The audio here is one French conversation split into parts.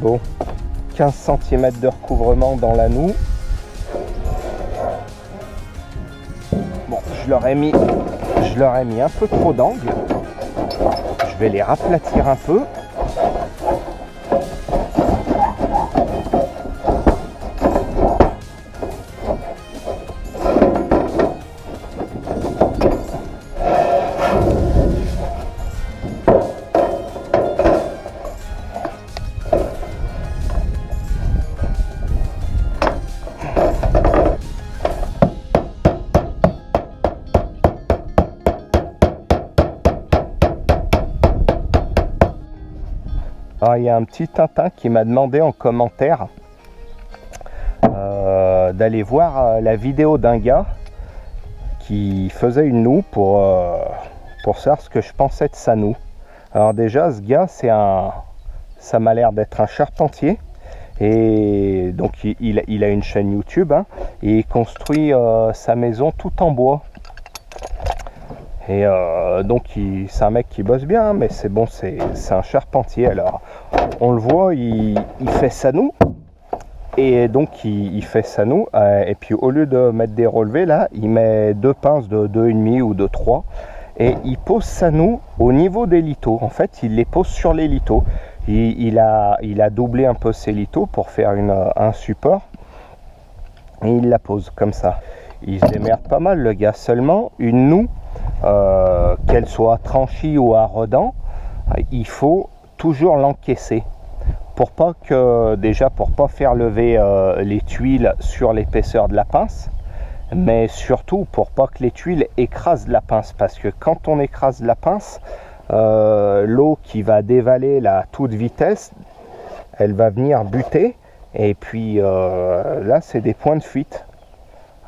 Bon, 15 cm de recouvrement dans la noue. Bon, je leur ai mis un peu trop d'angle. Je vais les raplatir un peu. Alors, il y a un petit Tintin qui m'a demandé en commentaire d'aller voir la vidéo d'un gars qui faisait une noue pour savoir ce que je pensais de sa noue. Alors déjà, ce gars, ça m'a l'air d'être un charpentier. Et donc il a une chaîne YouTube, hein, et il construit sa maison tout en bois. Et donc c'est un mec qui bosse bien, mais c'est bon, c'est un charpentier. Alors on le voit, il fait sa noue. Et donc il fait sa noue, et puis au lieu de mettre des relevés là, il met deux pinces de 2,5 ou de 3, et il pose sa noue au niveau des lithos. En fait, il les pose sur les lithos. Il a doublé un peu ses lithos pour faire un support, et il la pose comme ça. Il se démerde pas mal le gars. Seulement une noue, qu'elle soit tranchée ou à redans, il faut toujours l'encaisser pour pas faire lever les tuiles sur l'épaisseur de la pince, mais surtout pour pas que les tuiles écrasent la pince, parce que quand on écrase la pince, l'eau qui va dévaler à toute vitesse, elle va venir buter, et puis là c'est des points de fuite.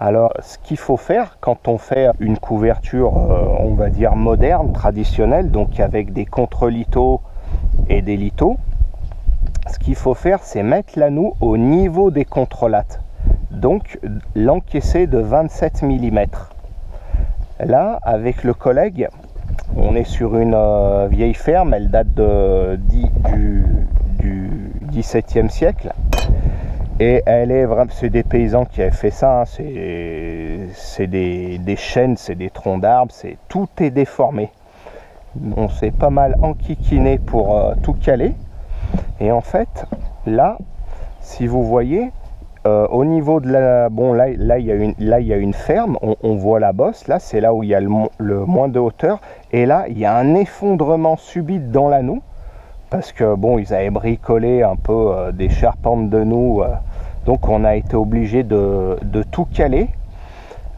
Alors ce qu'il faut faire quand on fait une couverture on va dire moderne, traditionnelle, donc avec des contre-lithos et des lithos, ce qu'il faut faire, c'est mettre la noue au niveau des contrelates, donc l'encaisser de 27 mm. Là, avec le collègue, on est sur une vieille ferme, elle date du XVIIe siècle. Et c'est des paysans qui avaient fait ça, hein. C'est des chênes, c'est des troncs d'arbres, tout est déformé. On s'est pas mal enquiquiné pour tout caler. Et en fait, là, si vous voyez, au niveau de la... Bon, là, il y a une ferme, on voit la bosse, là, c'est là où il y a le moins de hauteur. Et là, il y a un effondrement subit dans la noue, parce que, bon, ils avaient bricolé un peu des charpentes de noue, donc on a été obligé de tout caler.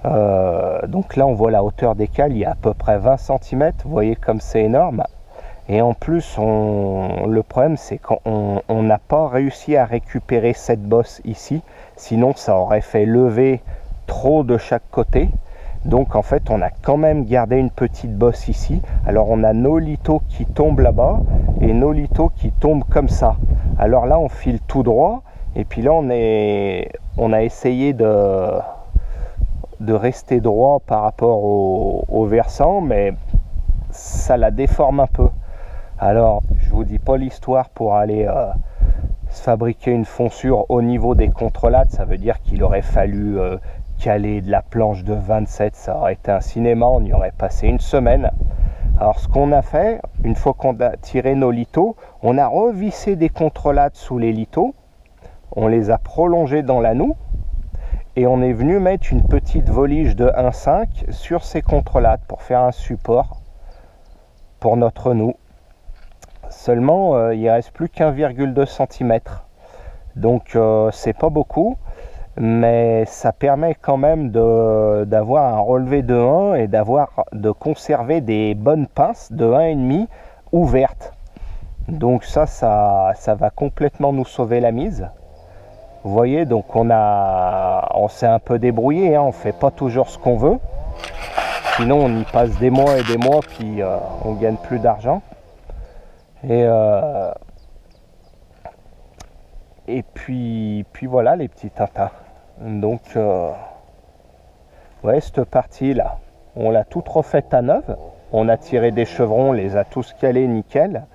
Donc là, on voit la hauteur des cales, il y a à peu près 20 cm, vous voyez comme c'est énorme. Et en plus, le problème, c'est qu'on n'a pas réussi à récupérer cette bosse ici. Sinon, ça aurait fait lever trop de chaque côté. Donc, en fait, on a quand même gardé une petite bosse ici. Alors, on a nos lithos qui tombent là-bas et nos lithos qui tombent comme ça. Alors là, on file tout droit. Et puis là, on a essayé de rester droit par rapport au versant, mais ça la déforme un peu. Alors, je vous dis pas l'histoire pour aller se fabriquer une fonsure au niveau des contrelates. Ça veut dire qu'il aurait fallu caler de la planche de 27. Ça aurait été un cinéma, on y aurait passé une semaine. Alors, ce qu'on a fait, une fois qu'on a tiré nos lithos, on a revissé des contrelates sous les lithos. On les a prolongés dans la noue. Et on est venu mettre une petite volige de 1,5 sur ces contrelates pour faire un support pour notre noue. Seulement, il ne reste plus qu'1,2 cm. Donc c'est pas beaucoup, mais ça permet quand même d'avoir un relevé de 1 et de conserver des bonnes pinces de 1,5 ouvertes. Donc ça va complètement nous sauver la mise. Vous voyez, donc on s'est un peu débrouillé, hein, on fait pas toujours ce qu'on veut. Sinon on y passe des mois et des mois, puis on gagne plus d'argent. Et puis voilà les petits Tintins. Donc ouais, cette partie là, on l'a toute refaite à neuve. On a tiré des chevrons, on les a tous calés nickel.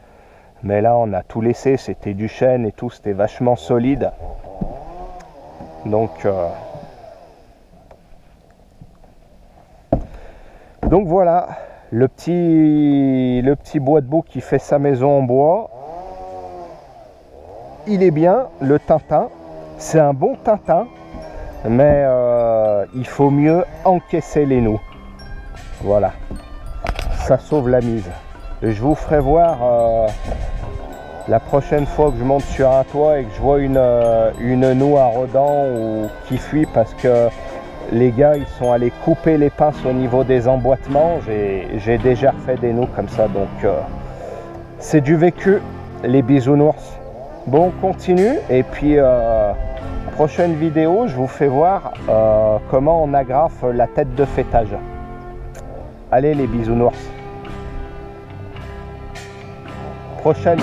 Mais là on a tout laissé, c'était du chêne et tout, c'était vachement solide. Donc voilà, le petit bois de bouc qui fait sa maison en bois. Il est bien, le Tintin. C'est un bon Tintin, mais il faut mieux encaisser les nœuds. Voilà, ça sauve la mise. Et je vous ferai voir la prochaine fois que je monte sur un toit et que je vois une noue à redans ou qui fuit parce que les gars ils sont allés couper les pinces au niveau des emboîtements. J'ai déjà refait des nœuds comme ça, donc c'est du vécu, les bisounours. Bon, on continue et puis prochaine vidéo je vous fais voir comment on agrafe la tête de fêtage. Allez les bisounours, prochaine.